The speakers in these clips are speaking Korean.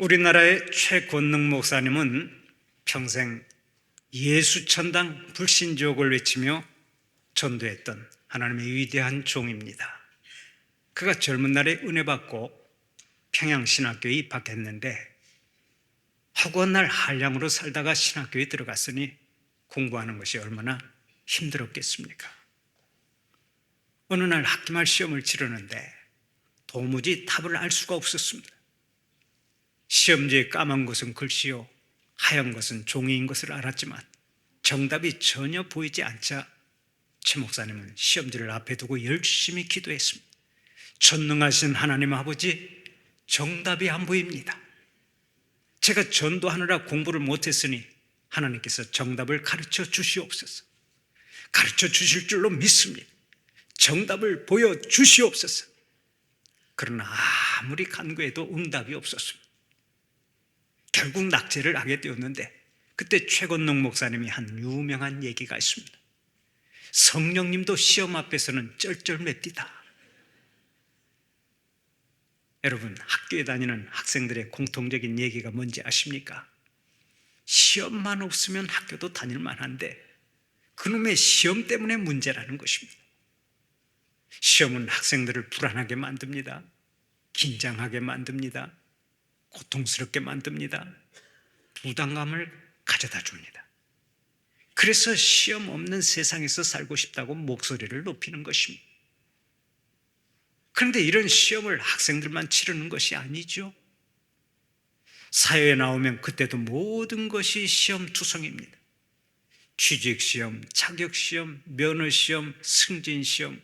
우리나라의 최권능 목사님은 평생 예수천당 불신지옥을 외치며 전도했던 하나님의 위대한 종입니다. 그가 젊은 날에 은혜 받고 평양신학교에 입학했는데 허구한 날 한량으로 살다가 신학교에 들어갔으니 공부하는 것이 얼마나 힘들었겠습니까? 어느 날 학기말 시험을 치르는데 도무지 답을 알 수가 없었습니다. 시험지에 까만 것은 글씨요 하얀 것은 종이인 것을 알았지만 정답이 전혀 보이지 않자 최 목사님은 시험지를 앞에 두고 열심히 기도했습니다. 전능하신 하나님 아버지, 정답이 안 보입니다. 제가 전도하느라 공부를 못했으니 하나님께서 정답을 가르쳐 주시옵소서. 가르쳐 주실 줄로 믿습니다. 정답을 보여주시옵소서. 그러나 아무리 간구해도 응답이 없었습니다. 결국 낙제를 하게 되었는데 그때 최권능 목사님이 한 유명한 얘기가 있습니다. 성령님도 시험 앞에서는 쩔쩔맵디다. 여러분, 학교에 다니는 학생들의 공통적인 얘기가 뭔지 아십니까? 시험만 없으면 학교도 다닐 만한데 그놈의 시험 때문에 문제라는 것입니다. 시험은 학생들을 불안하게 만듭니다. 긴장하게 만듭니다. 고통스럽게 만듭니다. 부담감을 가져다 줍니다. 그래서 시험 없는 세상에서 살고 싶다고 목소리를 높이는 것입니다. 그런데 이런 시험을 학생들만 치르는 것이 아니죠. 사회에 나오면 그때도 모든 것이 시험투성입니다. 취직시험, 자격시험, 면허시험, 승진시험,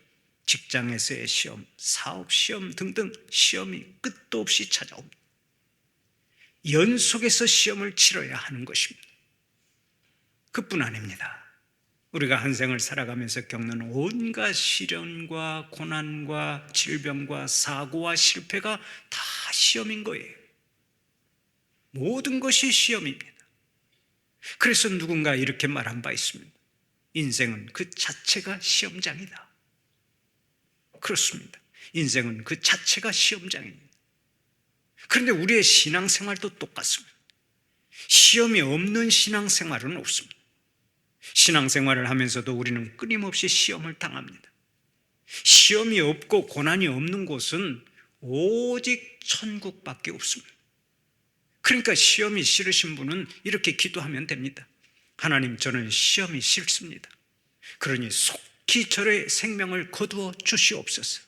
직장에서의 시험, 사업시험 등등 시험이 끝도 없이 찾아옵니다. 연속해서 시험을 치러야 하는 것입니다. 그뿐 아닙니다. 우리가 한 생을 살아가면서 겪는 온갖 시련과 고난과 질병과 사고와 실패가 다 시험인 거예요. 모든 것이 시험입니다. 그래서 누군가 이렇게 말한 바 있습니다. 인생은 그 자체가 시험장이다. 그렇습니다. 인생은 그 자체가 시험장입니다. 그런데 우리의 신앙생활도 똑같습니다. 시험이 없는 신앙생활은 없습니다. 신앙생활을 하면서도 우리는 끊임없이 시험을 당합니다. 시험이 없고 고난이 없는 곳은 오직 천국밖에 없습니다. 그러니까 시험이 싫으신 분은 이렇게 기도하면 됩니다. 하나님, 저는 시험이 싫습니다. 그러니 속히 저의 생명을 거두어 주시옵소서.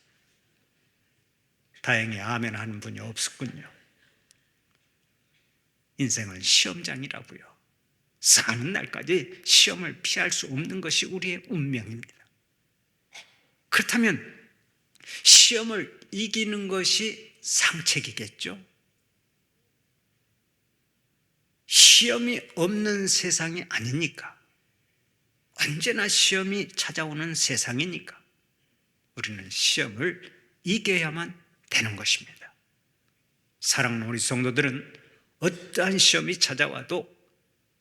다행히 아멘 하는 분이 없었군요. 인생은 시험장이라고요. 사는 날까지 시험을 피할 수 없는 것이 우리의 운명입니다. 그렇다면 시험을 이기는 것이 상책이겠죠? 시험이 없는 세상이 아니니까, 언제나 시험이 찾아오는 세상이니까 우리는 시험을 이겨야만 되는 것입니다. 사랑하는 우리 성도들은 어떠한 시험이 찾아와도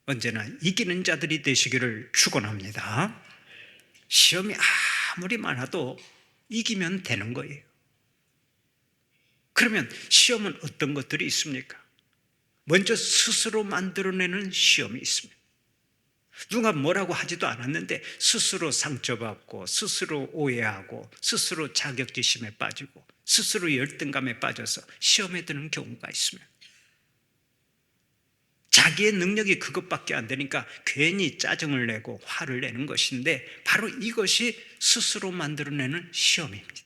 언제나 이기는 자들이 되시기를 축원합니다. 시험이 아무리 많아도 이기면 되는 거예요. 그러면 시험은 어떤 것들이 있습니까? 먼저 스스로 만들어내는 시험이 있습니다. 누가 뭐라고 하지도 않았는데 스스로 상처받고 스스로 오해하고 스스로 자격지심에 빠지고 스스로 열등감에 빠져서 시험에 드는 경우가 있습니다. 자기의 능력이 그것밖에 안 되니까 괜히 짜증을 내고 화를 내는 것인데 바로 이것이 스스로 만들어내는 시험입니다.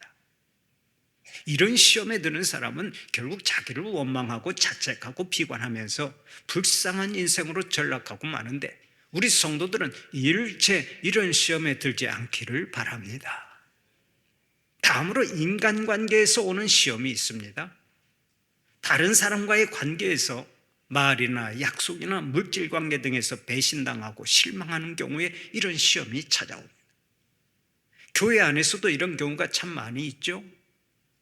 이런 시험에 드는 사람은 결국 자기를 원망하고 자책하고 비관하면서 불쌍한 인생으로 전락하고 마는데 우리 성도들은 일체 이런 시험에 들지 않기를 바랍니다. 다음으로 인간관계에서 오는 시험이 있습니다. 다른 사람과의 관계에서 말이나 약속이나 물질관계 등에서 배신당하고 실망하는 경우에 이런 시험이 찾아옵니다. 교회 안에서도 이런 경우가 참 많이 있죠.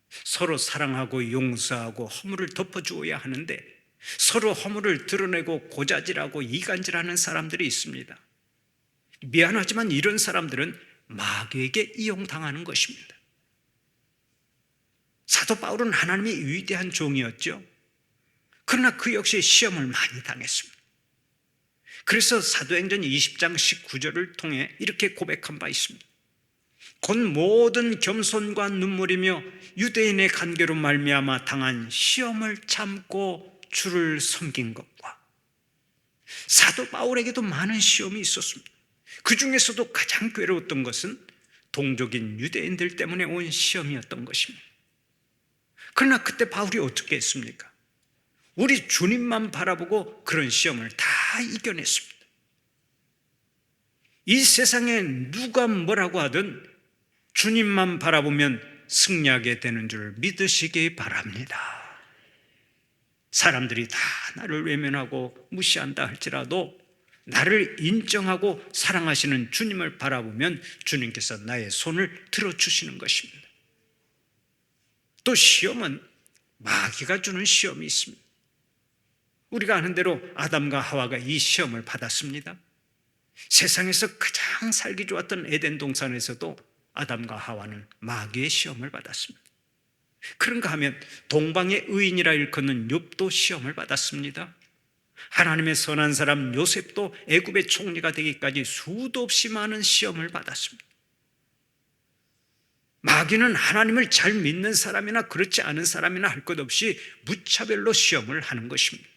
서로 사랑하고 용서하고 허물을 덮어주어야 하는데 서로 허물을 드러내고 고자질하고 이간질하는 사람들이 있습니다. 미안하지만 이런 사람들은 마귀에게 이용당하는 것입니다. 사도 바울은 하나님의 위대한 종이었죠. 그러나 그 역시 시험을 많이 당했습니다. 그래서 사도행전 20장 19절을 통해 이렇게 고백한 바 있습니다. 곧 모든 겸손과 눈물이며 유대인의 간계로 말미암아 당한 시험을 참고 주를 섬긴 것과, 사도 바울에게도 많은 시험이 있었습니다. 그 중에서도 가장 괴로웠던 것은 동족인 유대인들 때문에 온 시험이었던 것입니다. 그러나 그때 바울이 어떻게 했습니까? 우리 주님만 바라보고 그런 시험을 다 이겨냈습니다. 이 세상에 누가 뭐라고 하든 주님만 바라보면 승리하게 되는 줄 믿으시기 바랍니다. 사람들이 다 나를 외면하고 무시한다 할지라도 나를 인정하고 사랑하시는 주님을 바라보면 주님께서 나의 손을 들어주시는 것입니다. 또 시험은 마귀가 주는 시험이 있습니다. 우리가 아는 대로 아담과 하와가 이 시험을 받았습니다. 세상에서 가장 살기 좋았던 에덴 동산에서도 아담과 하와는 마귀의 시험을 받았습니다. 그런가 하면 동방의 의인이라 일컫는 욥도 시험을 받았습니다. 하나님의 선한 사람 요셉도 애굽의 총리가 되기까지 수도 없이 많은 시험을 받았습니다. 마귀는 하나님을 잘 믿는 사람이나 그렇지 않은 사람이나 할 것 없이 무차별로 시험을 하는 것입니다.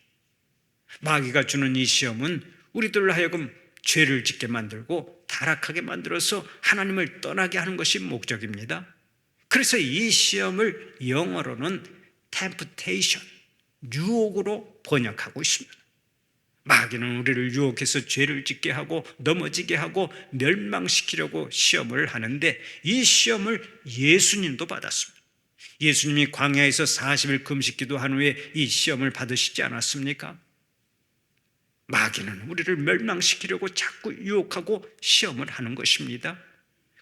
마귀가 주는 이 시험은 우리들로 하여금 죄를 짓게 만들고 타락하게 만들어서 하나님을 떠나게 하는 것이 목적입니다. 그래서 이 시험을 영어로는 temptation, 유혹으로 번역하고 있습니다. 마귀는 우리를 유혹해서 죄를 짓게 하고 넘어지게 하고 멸망시키려고 시험을 하는데, 이 시험을 예수님도 받았습니다. 예수님이 광야에서 40일 금식기도 한 후에 이 시험을 받으시지 않았습니까? 마귀는 우리를 멸망시키려고 자꾸 유혹하고 시험을 하는 것입니다.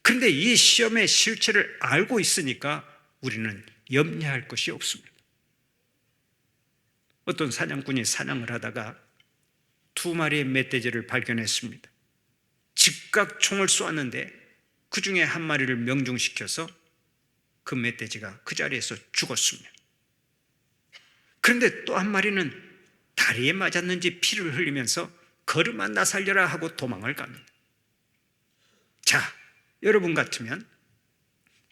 그런데 이 시험의 실체를 알고 있으니까 우리는 염려할 것이 없습니다. 어떤 사냥꾼이 사냥을 하다가 2마리의 멧돼지를 발견했습니다. 즉각 총을 쏘았는데 그 중에 1마리를 명중시켜서 그 멧돼지가 그 자리에서 죽었습니다. 그런데 또 1마리는 다리에 맞았는지 피를 흘리면서 걸음아 나 살려라 하고 도망을 갑니다. 자, 여러분 같으면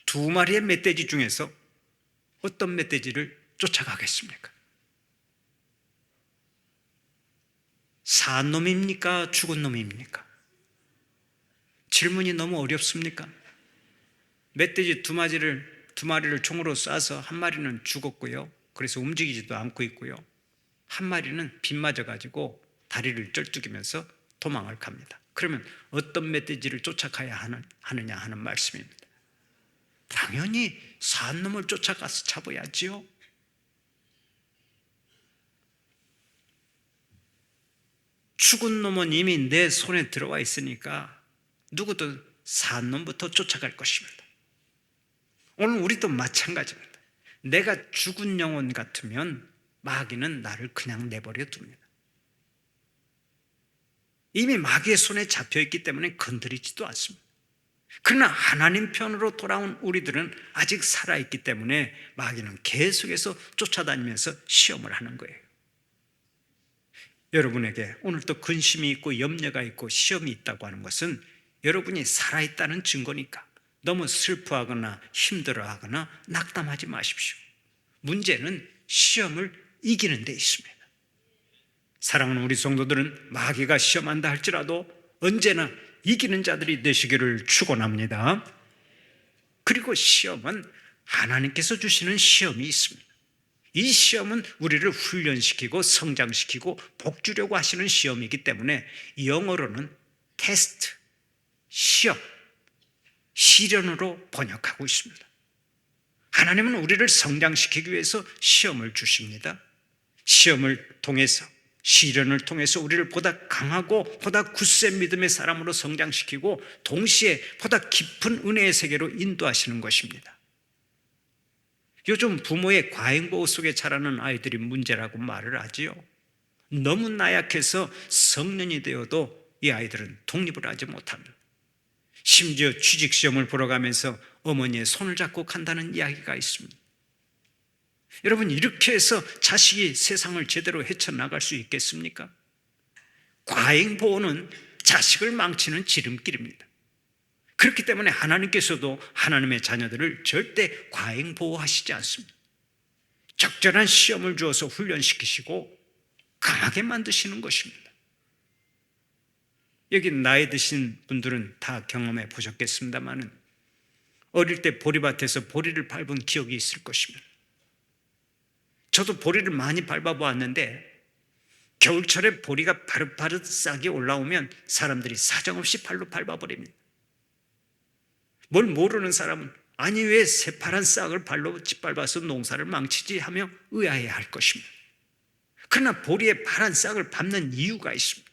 2마리의 멧돼지 중에서 어떤 멧돼지를 쫓아가겠습니까? 산 놈입니까? 죽은 놈입니까? 질문이 너무 어렵습니까? 멧돼지 2마리를 총으로 쏴서 1마리는 죽었고요. 그래서 움직이지도 않고 있고요. 1마리는 빗 맞아가지고 다리를 쩔뚝이면서 도망을 갑니다. 그러면 어떤 멧돼지를 쫓아가야 하느냐 하는 말씀입니다. 당연히 산 놈을 쫓아가서 잡아야지요. 죽은 놈은 이미 내 손에 들어와 있으니까 누구도 산 놈부터 쫓아갈 것입니다. 오늘 우리도 마찬가지입니다. 내가 죽은 영혼 같으면 마귀는 나를 그냥 내버려 둡니다. 이미 마귀의 손에 잡혀있기 때문에 건드리지도 않습니다. 그러나 하나님 편으로 돌아온 우리들은 아직 살아있기 때문에 마귀는 계속해서 쫓아다니면서 시험을 하는 거예요. 여러분에게 오늘 또 근심이 있고 염려가 있고 시험이 있다고 하는 것은 여러분이 살아있다는 증거니까 너무 슬퍼하거나 힘들어하거나 낙담하지 마십시오. 문제는 시험을 이기는 데 있습니다. 사랑하는 우리 성도들은 마귀가 시험한다 할지라도 언제나 이기는 자들이 되시기를 축원합니다. 그리고 시험은 하나님께서 주시는 시험이 있습니다. 이 시험은 우리를 훈련시키고 성장시키고 복주려고 하시는 시험이기 때문에 영어로는 테스트, 시험, 시련으로 번역하고 있습니다. 하나님은 우리를 성장시키기 위해서 시험을 주십니다. 시험을 통해서, 시련을 통해서 우리를 보다 강하고 보다 굳센 믿음의 사람으로 성장시키고 동시에 보다 깊은 은혜의 세계로 인도하시는 것입니다. 요즘 부모의 과잉보호 속에 자라는 아이들이 문제라고 말을 하지요. 너무 나약해서 성년이 되어도 이 아이들은 독립을 하지 못합니다. 심지어 취직시험을 보러 가면서 어머니의 손을 잡고 간다는 이야기가 있습니다. 여러분, 이렇게 해서 자식이 세상을 제대로 헤쳐나갈 수 있겠습니까? 과잉보호는 자식을 망치는 지름길입니다. 그렇기 때문에 하나님께서도 하나님의 자녀들을 절대 과잉보호하시지 않습니다. 적절한 시험을 주어서 훈련시키시고 강하게 만드시는 것입니다. 여기 나이 드신 분들은 다 경험해 보셨겠습니다만 어릴 때 보리밭에서 보리를 밟은 기억이 있을 것입니다. 저도 보리를 많이 밟아보았는데 겨울철에 보리가 바릇바릇 싹이 올라오면 사람들이 사정없이 발로 밟아버립니다. 뭘 모르는 사람은 아니 왜 새파란 싹을 발로 짓밟아서 농사를 망치지 하며 의아해할 것입니다. 그러나 보리의 파란 싹을 밟는 이유가 있습니다.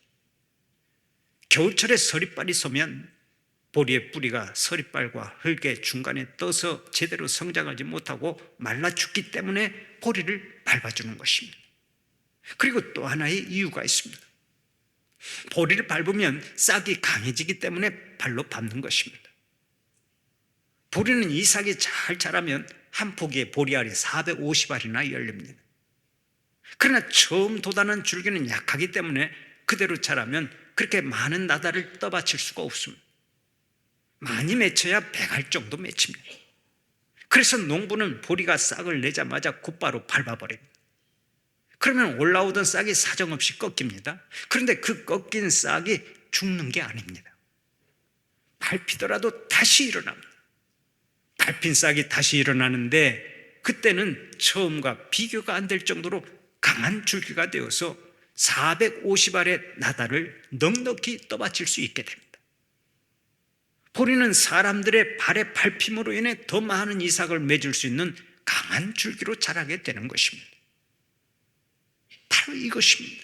겨울철에 서리빨이 서면 보리의 뿌리가 서리빨과 흙의 중간에 떠서 제대로 성장하지 못하고 말라 죽기 때문에 보리를 밟아주는 것입니다. 그리고 또 하나의 이유가 있습니다. 보리를 밟으면 싹이 강해지기 때문에 발로 밟는 것입니다. 보리는 이 싹이 잘 자라면 한 포기에 보리알이 450알이나 열립니다. 그러나 처음 돋아난 줄기는 약하기 때문에 그대로 자라면 그렇게 많은 나달을 떠받칠 수가 없습니다. 많이 맺혀야 100알 정도 맺힙니다. 그래서 농부는 보리가 싹을 내자마자 곧바로 밟아버립니다. 그러면 올라오던 싹이 사정없이 꺾입니다. 그런데 그 꺾인 싹이 죽는 게 아닙니다. 밟히더라도 다시 일어납니다. 밟힌 싹이 다시 일어나는데 그때는 처음과 비교가 안 될 정도로 강한 줄기가 되어서 450알의 나달을 넉넉히 떠받칠 수 있게 됩니다. 보리는 사람들의 발의 밟힘으로 인해 더 많은 이삭을 맺을 수 있는 강한 줄기로 자라게 되는 것입니다. 바로 이것입니다.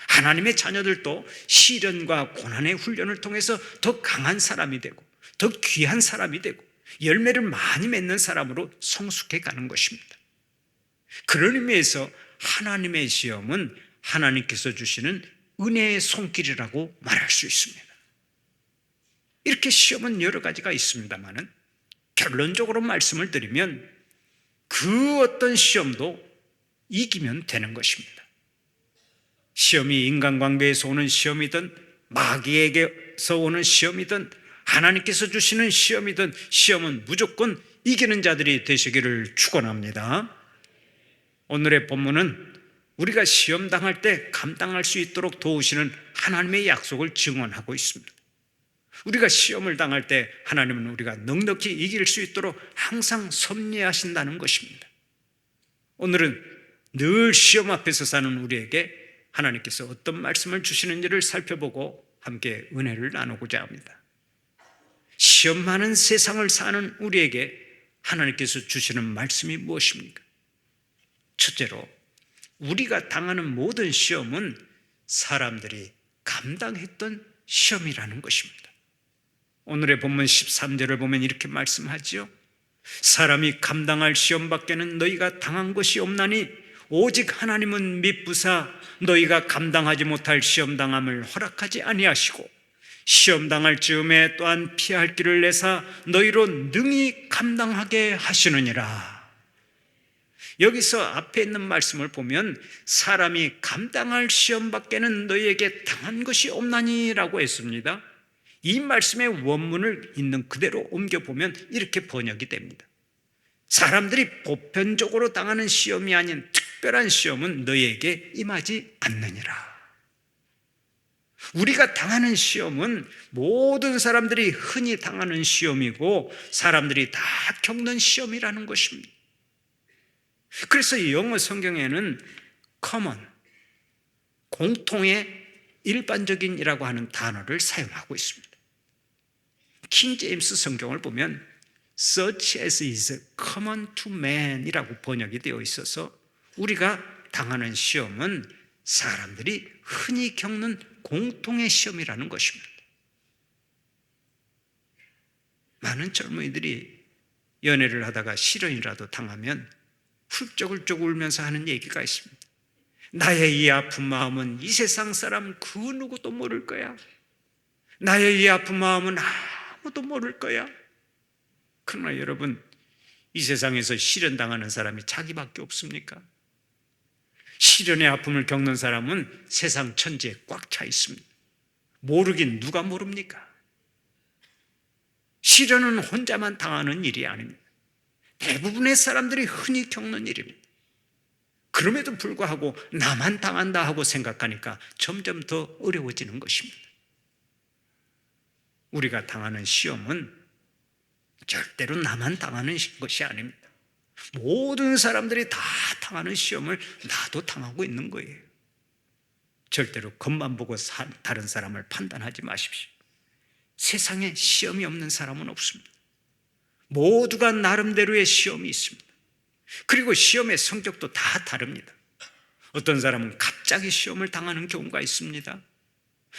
하나님의 자녀들도 시련과 고난의 훈련을 통해서 더 강한 사람이 되고 더 귀한 사람이 되고 열매를 많이 맺는 사람으로 성숙해 가는 것입니다. 그런 의미에서 하나님의 시험은 하나님께서 주시는 은혜의 손길이라고 말할 수 있습니다. 이렇게 시험은 여러 가지가 있습니다만 결론적으로 말씀을 드리면 그 어떤 시험도 이기면 되는 것입니다. 시험이 인간관계에서 오는 시험이든 마귀에게서 오는 시험이든 하나님께서 주시는 시험이든 시험은 무조건 이기는 자들이 되시기를 축원합니다. 오늘의 본문은 우리가 시험 당할 때 감당할 수 있도록 도우시는 하나님의 약속을 증언하고 있습니다. 우리가 시험을 당할 때 하나님은 우리가 넉넉히 이길 수 있도록 항상 섭리하신다는 것입니다. 오늘은 늘 시험 앞에서 사는 우리에게 하나님께서 어떤 말씀을 주시는지를 살펴보고 함께 은혜를 나누고자 합니다. 시험 많은 세상을 사는 우리에게 하나님께서 주시는 말씀이 무엇입니까? 첫째로 우리가 당하는 모든 시험은 사람들이 감당했던 시험이라는 것입니다. 오늘의 본문 13절을 보면 이렇게 말씀하지요. 사람이 감당할 시험밖에는 너희가 당한 것이 없나니 오직 하나님은 미쁘사 너희가 감당하지 못할 시험당함을 허락하지 아니하시고 시험당할 즈음에 또한 피할 길을 내사 너희로 능히 감당하게 하시느니라. 여기서 앞에 있는 말씀을 보면 사람이 감당할 시험밖에는 너희에게 당한 것이 없나니라고 했습니다. 이 말씀의 원문을 있는 그대로 옮겨보면 이렇게 번역이 됩니다. 사람들이 보편적으로 당하는 시험이 아닌 특별한 시험은 너희에게 임하지 않느니라. 우리가 당하는 시험은 모든 사람들이 흔히 당하는 시험이고 사람들이 다 겪는 시험이라는 것입니다. 그래서 영어 성경에는 common, 공통의 일반적인이라고 하는 단어를 사용하고 있습니다. 킹 제임스 성경을 보면 such as is common to man 이라고 번역이 되어 있어서 우리가 당하는 시험은 사람들이 흔히 겪는 공통의 시험이라는 것입니다. 많은 젊은이들이 연애를 하다가 실연이라도 당하면 훌쩍훌쩍 울면서 하는 얘기가 있습니다. 나의 이 아픈 마음은 이 세상 사람 그 누구도 모를 거야. 나의 이 아픈 마음은 아무도 모를 거야. 그러나 여러분, 이 세상에서 시련당하는 사람이 자기밖에 없습니까? 시련의 아픔을 겪는 사람은 세상 천지에 꽉 차 있습니다. 모르긴 누가 모릅니까? 시련은 혼자만 당하는 일이 아닙니다. 대부분의 사람들이 흔히 겪는 일입니다. 그럼에도 불구하고 나만 당한다 하고 생각하니까 점점 더 어려워지는 것입니다. 우리가 당하는 시험은 절대로 나만 당하는 것이 아닙니다. 모든 사람들이 다 당하는 시험을 나도 당하고 있는 거예요. 절대로 겉만 보고 다른 사람을 판단하지 마십시오. 세상에 시험이 없는 사람은 없습니다. 모두가 나름대로의 시험이 있습니다. 그리고 시험의 성격도 다 다릅니다. 어떤 사람은 갑자기 시험을 당하는 경우가 있습니다.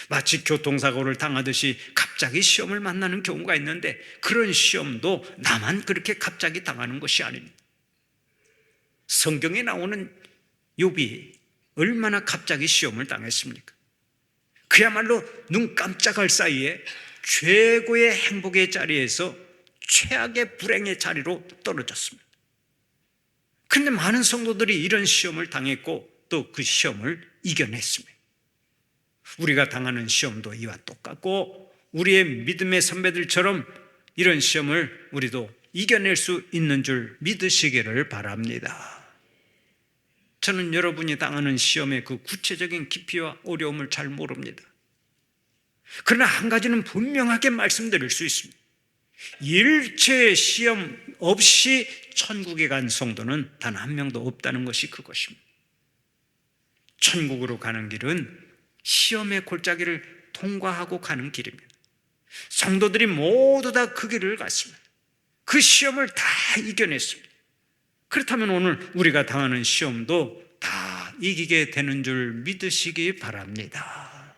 마치 교통사고를 당하듯이 갑자기 시험을 만나는 경우가 있는데, 그런 시험도 나만 그렇게 갑자기 당하는 것이 아닙니다. 성경에 나오는 욥이 얼마나 갑자기 시험을 당했습니까? 그야말로 눈 깜짝할 사이에 최고의 행복의 자리에서 최악의 불행의 자리로 떨어졌습니다. 그런데 많은 성도들이 이런 시험을 당했고 또 그 시험을 이겨냈습니다. 우리가 당하는 시험도 이와 똑같고, 우리의 믿음의 선배들처럼 이런 시험을 우리도 이겨낼 수 있는 줄 믿으시기를 바랍니다. 저는 여러분이 당하는 시험의 그 구체적인 깊이와 어려움을 잘 모릅니다. 그러나 한 가지는 분명하게 말씀드릴 수 있습니다. 일체의 시험 없이 천국에 간 성도는 단 한 명도 없다는 것이 그것입니다. 천국으로 가는 길은 시험의 골짜기를 통과하고 가는 길입니다. 성도들이 모두 다 그 길을 갔습니다. 그 시험을 다 이겨냈습니다. 그렇다면 오늘 우리가 당하는 시험도 다 이기게 되는 줄 믿으시기 바랍니다.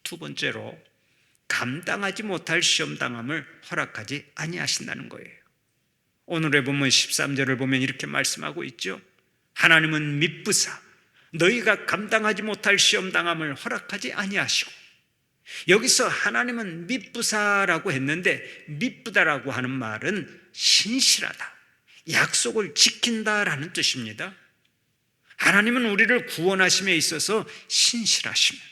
두 번째로, 감당하지 못할 시험당함을 허락하지 아니하신다는 거예요. 오늘의 본문 13절을 보면 이렇게 말씀하고 있죠. 하나님은 미쁘사 너희가 감당하지 못할 시험당함을 허락하지 아니하시고, 여기서 하나님은 미쁘사라고 했는데, 미쁘다라고 하는 말은 신실하다, 약속을 지킨다라는 뜻입니다. 하나님은 우리를 구원하심에 있어서 신실하십니다.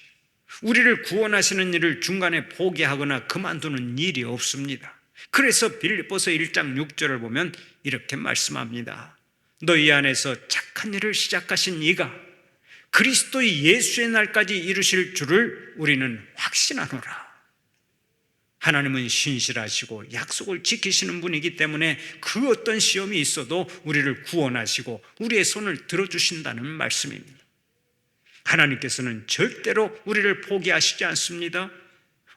우리를 구원하시는 일을 중간에 포기하거나 그만두는 일이 없습니다. 그래서 빌립보서 1장 6절을 보면 이렇게 말씀합니다. 너희 안에서 착한 일을 시작하신 이가 그리스도의 예수의 날까지 이루실 줄을 우리는 확신하노라. 하나님은 신실하시고 약속을 지키시는 분이기 때문에 그 어떤 시험이 있어도 우리를 구원하시고 우리의 손을 들어주신다는 말씀입니다. 하나님께서는 절대로 우리를 포기하시지 않습니다.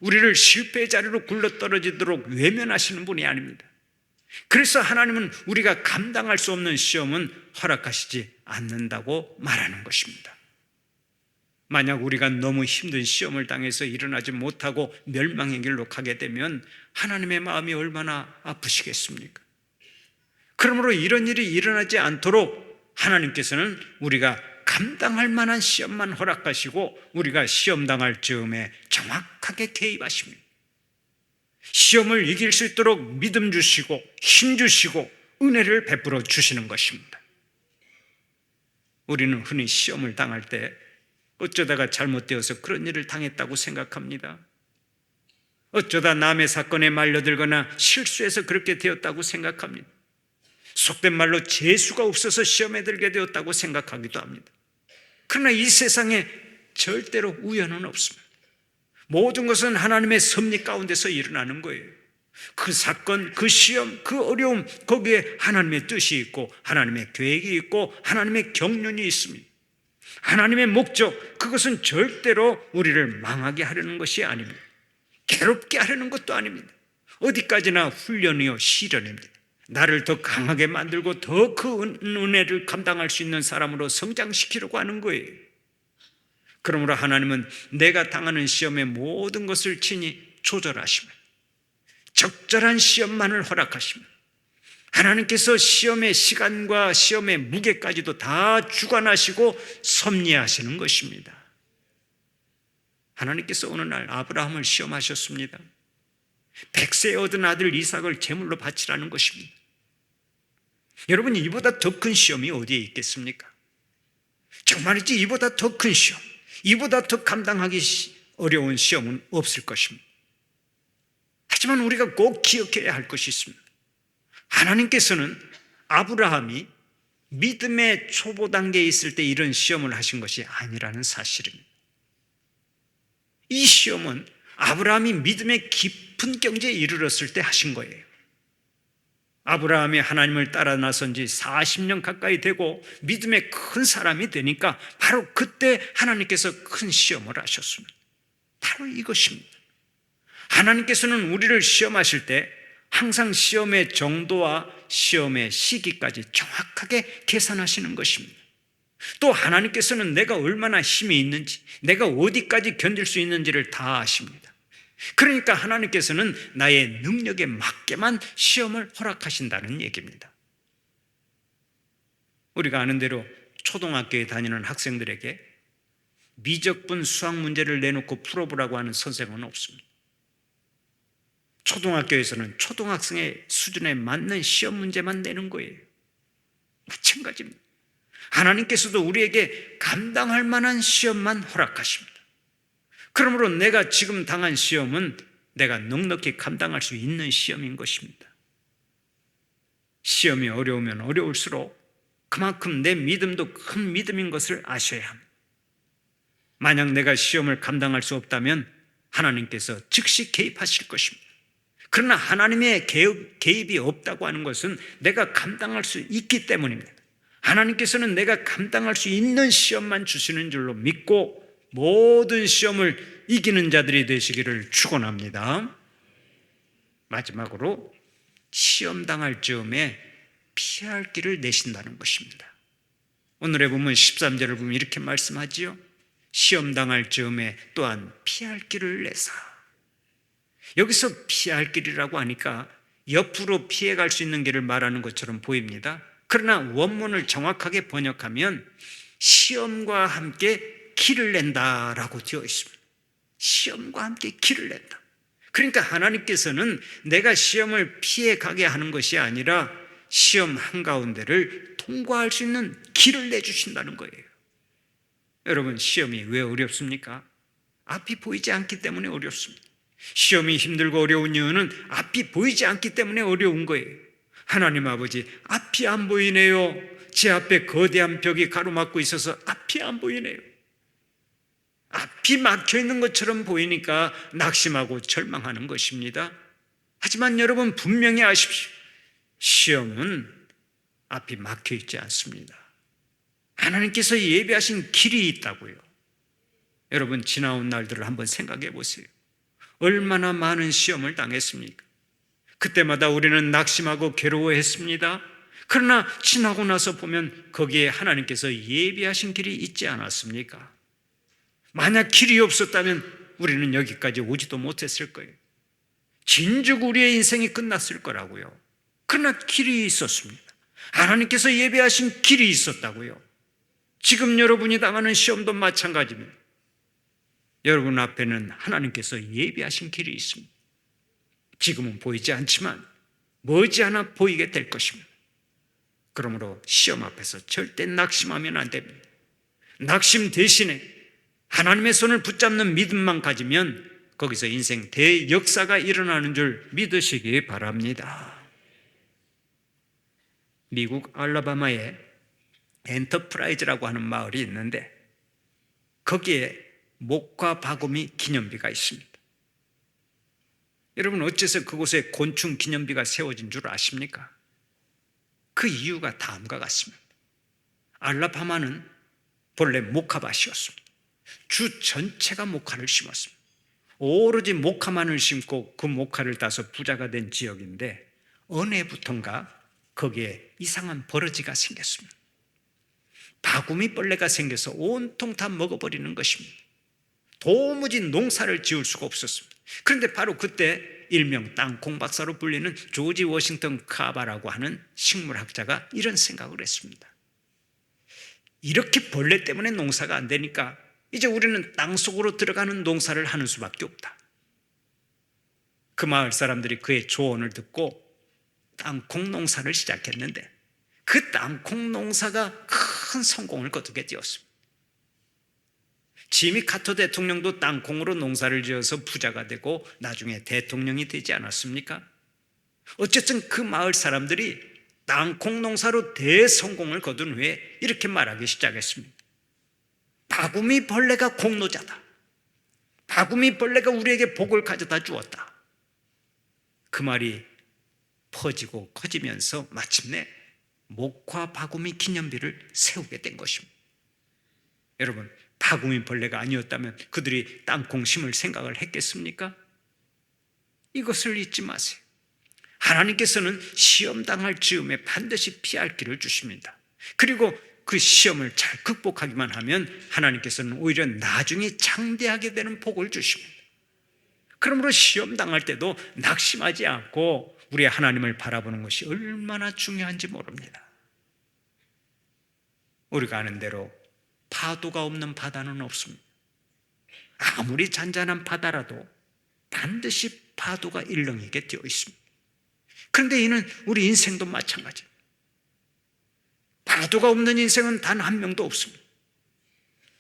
우리를 실패의 자리로 굴러떨어지도록 외면하시는 분이 아닙니다. 그래서 하나님은 우리가 감당할 수 없는 시험은 허락하시지 않는다고 말하는 것입니다. 만약 우리가 너무 힘든 시험을 당해서 일어나지 못하고 멸망의 길로 가게 되면 하나님의 마음이 얼마나 아프시겠습니까? 그러므로 이런 일이 일어나지 않도록 하나님께서는 우리가 감당할 만한 시험만 허락하시고 우리가 시험 당할 즈음에 정확하게 개입하십니다. 시험을 이길 수 있도록 믿음 주시고 힘 주시고 은혜를 베풀어 주시는 것입니다. 우리는 흔히 시험을 당할 때 어쩌다가 잘못되어서 그런 일을 당했다고 생각합니다. 어쩌다 남의 사건에 말려들거나 실수해서 그렇게 되었다고 생각합니다. 속된 말로 재수가 없어서 시험에 들게 되었다고 생각하기도 합니다. 그러나 이 세상에 절대로 우연은 없습니다. 모든 것은 하나님의 섭리 가운데서 일어나는 거예요. 그 사건, 그 시험, 그 어려움, 거기에 하나님의 뜻이 있고 하나님의 계획이 있고 하나님의 경륜이 있습니다. 하나님의 목적, 그것은 절대로 우리를 망하게 하려는 것이 아닙니다. 괴롭게 하려는 것도 아닙니다. 어디까지나 훈련이요 시련입니다. 나를 더 강하게 만들고 더 그 은혜를 감당할 수 있는 사람으로 성장시키려고 하는 거예요. 그러므로 하나님은 내가 당하는 시험의 모든 것을 친히 조절하시며 적절한 시험만을 허락하십니다. 하나님께서 시험의 시간과 시험의 무게까지도 다 주관하시고 섭리하시는 것입니다. 하나님께서 어느 날 아브라함을 시험하셨습니다. 100세에 얻은 아들 이삭을 제물로 바치라는 것입니다. 여러분, 이보다 더 큰 시험이 어디에 있겠습니까? 정말이지 이보다 더 큰 시험, 이보다 더 감당하기 어려운 시험은 없을 것입니다. 하지만 우리가 꼭 기억해야 할 것이 있습니다. 하나님께서는 아브라함이 믿음의 초보 단계에 있을 때 이런 시험을 하신 것이 아니라는 사실입니다. 이 시험은 아브라함이 믿음의 깊은 경지에 이르렀을 때 하신 거예요. 아브라함이 하나님을 따라 나선 지 40년 가까이 되고 믿음의 큰 사람이 되니까 바로 그때 하나님께서 큰 시험을 하셨습니다. 바로 이것입니다. 하나님께서는 우리를 시험하실 때 항상 시험의 정도와 시험의 시기까지 정확하게 계산하시는 것입니다. 또 하나님께서는 내가 얼마나 힘이 있는지, 내가 어디까지 견딜 수 있는지를 다 아십니다. 그러니까 하나님께서는 나의 능력에 맞게만 시험을 허락하신다는 얘기입니다. 우리가 아는 대로 초등학교에 다니는 학생들에게 미적분 수학 문제를 내놓고 풀어보라고 하는 선생은 없습니다. 초등학교에서는 초등학생의 수준에 맞는 시험 문제만 내는 거예요. 마찬가지입니다. 하나님께서도 우리에게 감당할 만한 시험만 허락하십니다. 그러므로 내가 지금 당한 시험은 내가 넉넉히 감당할 수 있는 시험인 것입니다. 시험이 어려우면 어려울수록 그만큼 내 믿음도 큰 믿음인 것을 아셔야 합니다. 만약 내가 시험을 감당할 수 없다면 하나님께서 즉시 개입하실 것입니다. 그러나 하나님의 개입이 없다고 하는 것은 내가 감당할 수 있기 때문입니다. 하나님께서는 내가 감당할 수 있는 시험만 주시는 줄로 믿고 모든 시험을 이기는 자들이 되시기를 축원합니다. 마지막으로 시험 당할 즈음에 피할 길을 내신다는 것입니다. 오늘의 본문 13절을 보면 이렇게 말씀하지요. 시험 당할 즈음에 또한 피할 길을 내사. 여기서 피할 길이라고 하니까 옆으로 피해갈 수 있는 길을 말하는 것처럼 보입니다. 그러나 원문을 정확하게 번역하면 시험과 함께 길을 낸다라고 되어 있습니다. 시험과 함께 길을 낸다. 그러니까 하나님께서는 내가 시험을 피해가게 하는 것이 아니라 시험 한가운데를 통과할 수 있는 길을 내주신다는 거예요. 여러분, 시험이 왜 어렵습니까? 앞이 보이지 않기 때문에 어렵습니다. 시험이 힘들고 어려운 이유는 앞이 보이지 않기 때문에 어려운 거예요. 하나님 아버지, 앞이 안 보이네요. 제 앞에 거대한 벽이 가로막고 있어서 앞이 안 보이네요. 앞이 막혀 있는 것처럼 보이니까 낙심하고 절망하는 것입니다. 하지만 여러분 분명히 아십시오. 시험은 앞이 막혀 있지 않습니다. 하나님께서 예비하신 길이 있다고요. 여러분, 지나온 날들을 한번 생각해 보세요. 얼마나 많은 시험을 당했습니까? 그때마다 우리는 낙심하고 괴로워했습니다. 그러나 지나고 나서 보면 거기에 하나님께서 예비하신 길이 있지 않았습니까? 만약 길이 없었다면 우리는 여기까지 오지도 못했을 거예요. 진즉 우리의 인생이 끝났을 거라고요. 그러나 길이 있었습니다. 하나님께서 예비하신 길이 있었다고요. 지금 여러분이 당하는 시험도 마찬가지입니다. 여러분 앞에는 하나님께서 예비하신 길이 있습니다. 지금은 보이지 않지만 머지않아 보이게 될 것입니다. 그러므로 시험 앞에서 절대 낙심하면 안 됩니다. 낙심 대신에 하나님의 손을 붙잡는 믿음만 가지면 거기서 인생 대역사가 일어나는 줄 믿으시기 바랍니다. 미국 알라바마에 엔터프라이즈라고 하는 마을이 있는데 거기에 목과 바구미 기념비가 있습니다. 여러분, 어째서 그곳에 곤충 기념비가 세워진 줄 아십니까? 그 이유가 다음과 같습니다. 알라바마는 본래 목화밭이었습니다. 주 전체가 목화를 심었습니다. 오로지 목화만을 심고 그 목화를 따서 부자가 된 지역인데 어느 해부턴가 거기에 이상한 버러지가 생겼습니다. 바구미 벌레가 생겨서 온통 다 먹어버리는 것입니다. 도무지 농사를 지을 수가 없었습니다. 그런데 바로 그때 일명 땅콩 박사로 불리는 조지 워싱턴 카바라고 하는 식물학자가 이런 생각을 했습니다. 이렇게 벌레 때문에 농사가 안 되니까 이제 우리는 땅속으로 들어가는 농사를 하는 수밖에 없다. 그 마을 사람들이 그의 조언을 듣고 땅콩 농사를 시작했는데 그 땅콩 농사가 큰 성공을 거두게 되었습니다. 지미 카터 대통령도 땅콩으로 농사를 지어서 부자가 되고 나중에 대통령이 되지 않았습니까? 어쨌든 그 마을 사람들이 땅콩 농사로 대성공을 거둔 후에 이렇게 말하기 시작했습니다. 바구미 벌레가 공로자다. 바구미 벌레가 우리에게 복을 가져다 주었다. 그 말이 퍼지고 커지면서 마침내 목화 바구미 기념비를 세우게 된 것입니다. 여러분, 바구미 벌레가 아니었다면 그들이 땅콩 심을 생각을 했겠습니까? 이것을 잊지 마세요. 하나님께서는 시험당할 즈음에 반드시 피할 길을 주십니다. 그리고 그 시험을 잘 극복하기만 하면 하나님께서는 오히려 나중에 장대하게 되는 복을 주십니다. 그러므로 시험당할 때도 낙심하지 않고 우리 하나님을 바라보는 것이 얼마나 중요한지 모릅니다. 우리가 아는 대로 파도가 없는 바다는 없습니다. 아무리 잔잔한 바다라도 반드시 파도가 일렁이게 되어 있습니다. 그런데 이는 우리 인생도 마찬가지입니다. 파도가 없는 인생은 단 한 명도 없습니다.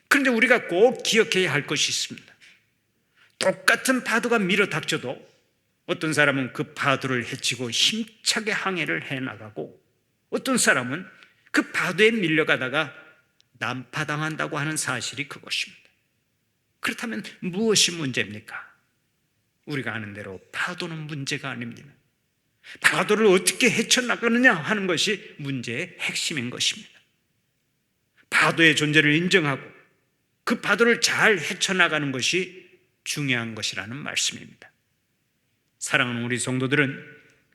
그런데 우리가 꼭 기억해야 할 것이 있습니다. 똑같은 파도가 밀어닥쳐도 어떤 사람은 그 파도를 헤치고 힘차게 항해를 해나가고 어떤 사람은 그 파도에 밀려가다가 난파당한다고 하는 사실이 그것입니다. 그렇다면 무엇이 문제입니까? 우리가 아는 대로 파도는 문제가 아닙니다. 파도를 어떻게 헤쳐나가느냐 하는 것이 문제의 핵심인 것입니다. 파도의 존재를 인정하고 그 파도를 잘 헤쳐나가는 것이 중요한 것이라는 말씀입니다. 사랑하는 우리 성도들은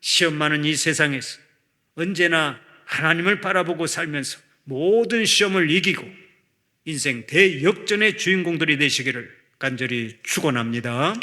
시험 많은 이 세상에서 언제나 하나님을 바라보고 살면서 모든 시험을 이기고 인생 대역전의 주인공들이 되시기를 간절히 축원합니다.